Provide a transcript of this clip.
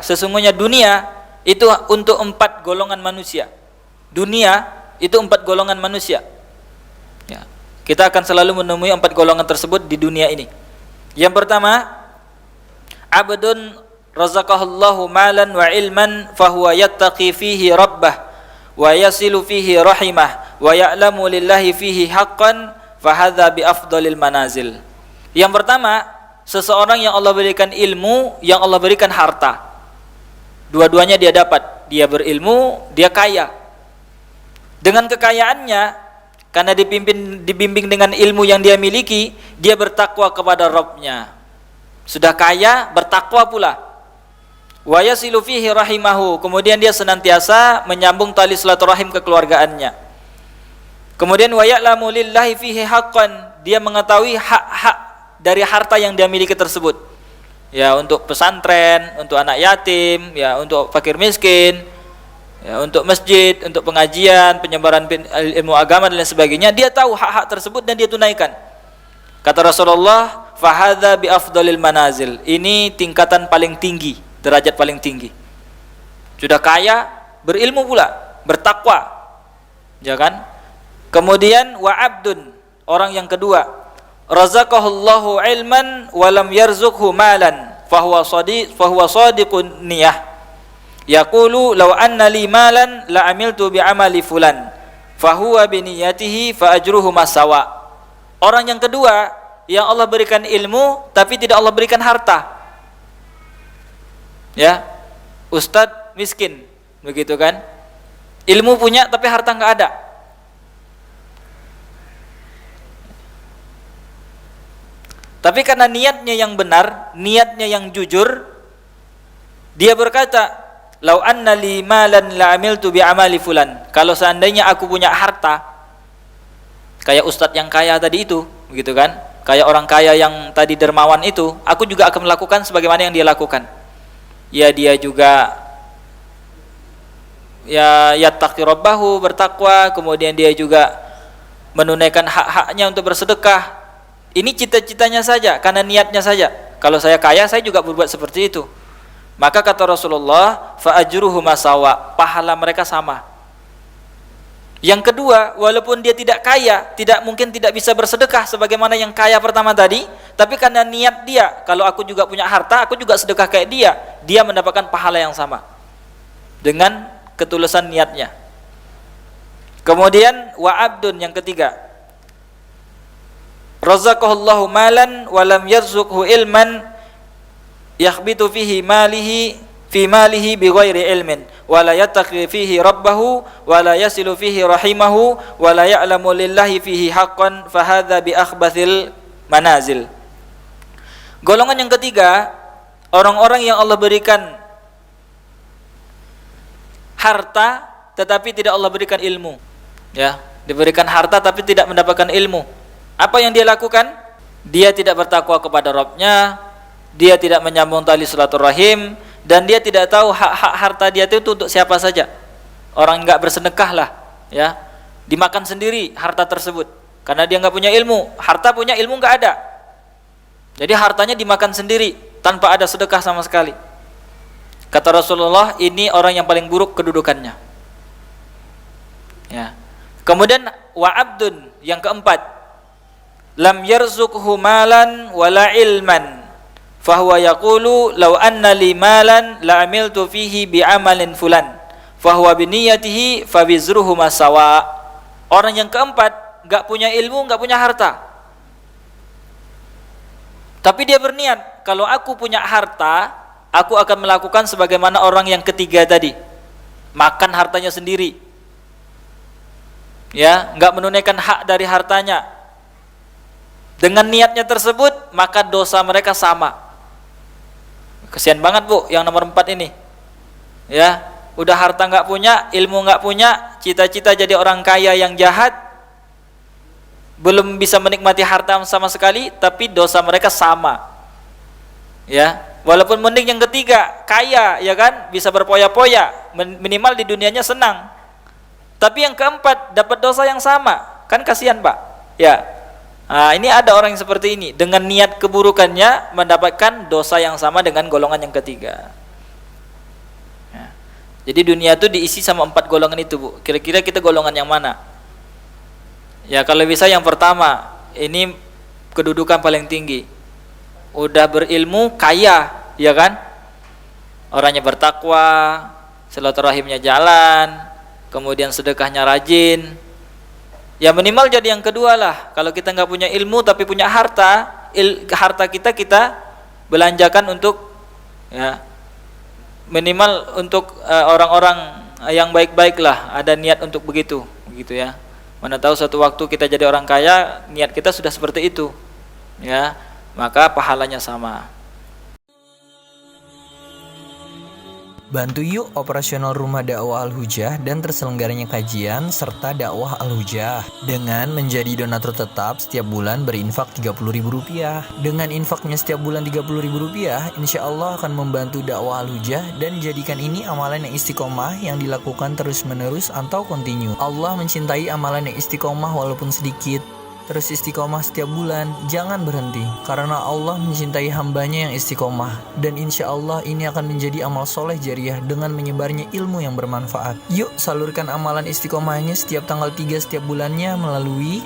sesungguhnya dunia itu untuk 4 golongan manusia. Dunia itu 4 golongan manusia. Ya. Kita akan selalu menemui 4 golongan tersebut di dunia ini. Yang pertama, abdun razaqahullahu malan wa ilman fahuwa yattaqi fihi rabbah wa yasilu fihi rahimah wa ya'lamu lillahi fihi haqqan fahadha bi afdalil manazil. Yang pertama, seseorang yang Allah berikan ilmu, yang Allah berikan harta. Dua-duanya dia dapat. Dia berilmu, dia kaya. Dengan kekayaannya, karena dibimbing dengan ilmu yang dia miliki, dia bertakwa kepada Rabb-nya. Sudah kaya, bertakwa pula. Wa yasilu fihi rahimahu, kemudian dia senantiasa menyambung tali silaturahim kekeluargaannya. Kemudian wa ya'lamu lillahi fihi haqqan, dia mengetahui hak-hak dari harta yang dia miliki tersebut. Ya, untuk pesantren, untuk anak yatim, ya, untuk fakir miskin, ya, untuk masjid, untuk pengajian, penyebaran ilmu agama dan lain sebagainya, dia tahu hak-hak tersebut dan dia tunaikan. Kata Rasulullah, fahadha bi afdalil manazil. Ini tingkatan paling tinggi, derajat paling tinggi. Sudah kaya, berilmu pula, bertakwa. Ya kan? Kemudian wa abdun, orang yang kedua, razaqahullahu ilman wa lam yarzuqhu malan fahuwa shadiqun niyah. Yaqulu law anna li malan la amiltu bi amali fulan fahuwa bi niyyatihi fa ajruhu masawa. Orang yang kedua yang Allah berikan ilmu tapi tidak Allah berikan harta. Ya. Ustadz miskin, begitu kan? Ilmu punya tapi harta enggak ada. Tapi karena niatnya yang benar, niatnya yang jujur, dia berkata, lau anna li malan la amiltu bi amali fulan. Kalau seandainya aku punya harta, kayak ustadz yang kaya tadi itu, begitu kan? Kayak orang kaya yang tadi dermawan itu, aku juga akan melakukan sebagaimana yang dia lakukan. Ya, dia juga ya yattaqi rabbahu, bertakwa, kemudian dia juga menunaikan hak-haknya untuk bersedekah. Ini cita-citanya saja, karena niatnya saja. Kalau saya kaya, saya juga berbuat seperti itu. Maka kata Rasulullah, fa ajruhu masawa, pahala mereka sama. Yang kedua, walaupun dia tidak kaya, mungkin tidak bisa bersedekah sebagaimana yang kaya pertama tadi, tapi karena niat dia, kalau aku juga punya harta, aku juga sedekah kayak dia mendapatkan pahala yang sama dengan ketulusan niatnya. Kemudian wa abdun, yang ketiga, razaqahullahu malan wa lam yarzuqhu ilman yakhbitu fihi malihi bighairi ilmin wa la yattaqi fihi rabbahu wa la yasilu fihi rahimahu wa la ya'lamu lillahi fihi haqqan fa hadza bi akhbathil manazil. Golongan yang ketiga, orang-orang yang Allah berikan harta tetapi tidak Allah berikan ilmu. Ya, diberikan harta tapi tidak mendapatkan ilmu. Apa yang dia lakukan? Dia tidak bertakwa kepada Rabb-nya, dia tidak menyambung tali silaturahim, dan dia tidak tahu hak-hak harta dia itu untuk siapa saja. Orang enggak bersedekah lah, ya, dimakan sendiri harta tersebut, karena dia enggak punya ilmu. Harta punya, ilmu enggak ada. Jadi hartanya dimakan sendiri tanpa ada sedekah sama sekali. Kata Rasulullah, ini orang yang paling buruk kedudukannya. Ya. Kemudian wa abdun, yang keempat, lam yarzuqhu malan wala ilman fahuwa yaqulu law anna li malan la amiltu fihi bi amalin fulan fahuwa bi niyyatihi fa bizruhu masawa. Orang yang keempat enggak punya ilmu, enggak punya harta, tapi dia berniat, kalau aku punya harta, aku akan melakukan sebagaimana orang yang ketiga tadi, makan hartanya sendiri, ya, enggak menunaikan hak dari hartanya. Dengan niatnya tersebut, maka dosa mereka sama. Kesian banget Bu, yang nomor 4 ini. Ya, udah harta nggak punya, ilmu nggak punya, cita-cita jadi orang kaya yang jahat, belum bisa menikmati harta sama sekali, tapi dosa mereka sama. Ya, walaupun mending yang ketiga, kaya, ya kan, bisa berpoya-poya, minimal di dunianya senang. Tapi yang keempat dapat dosa yang sama, kan kasihan Pak. Ya. Nah, ini ada orang yang seperti ini, dengan niat keburukannya mendapatkan dosa yang sama dengan golongan yang ketiga. Jadi dunia itu diisi sama 4 golongan itu, Bu. Kira-kira kita golongan yang mana? Ya kalau bisa yang pertama, ini kedudukan paling tinggi. Udah berilmu, kaya, ya kan? Orangnya bertakwa, silaturahimnya jalan, kemudian sedekahnya rajin. Ya minimal jadi yang kedua lah. Kalau kita nggak punya ilmu tapi punya harta, harta kita belanjakan untuk, ya, minimal untuk orang-orang yang baik-baik lah, ada niat untuk begitu ya. Mana tahu suatu waktu kita jadi orang kaya, niat kita sudah seperti itu, ya, maka pahalanya sama. Bantu yuk operasional Rumah Dakwah Al-Hujah dan terselenggaranya kajian serta dakwah Al-Hujah dengan menjadi donatur tetap setiap bulan berinfak Rp30.000. Dengan infaknya setiap bulan Rp30.000, insya Allah akan membantu dakwah Al-Hujah dan jadikan ini amalan yang istiqomah yang dilakukan terus-menerus atau kontinu. Allah mencintai amalan yang istiqomah walaupun sedikit. Terus istiqomah setiap bulan, jangan berhenti, karena Allah mencintai hambanya yang istiqomah. Dan insya Allah ini akan menjadi amal soleh jariah dengan menyebarnya ilmu yang bermanfaat. Yuk salurkan amalan istiqomahnya setiap tanggal 3 setiap bulannya melalui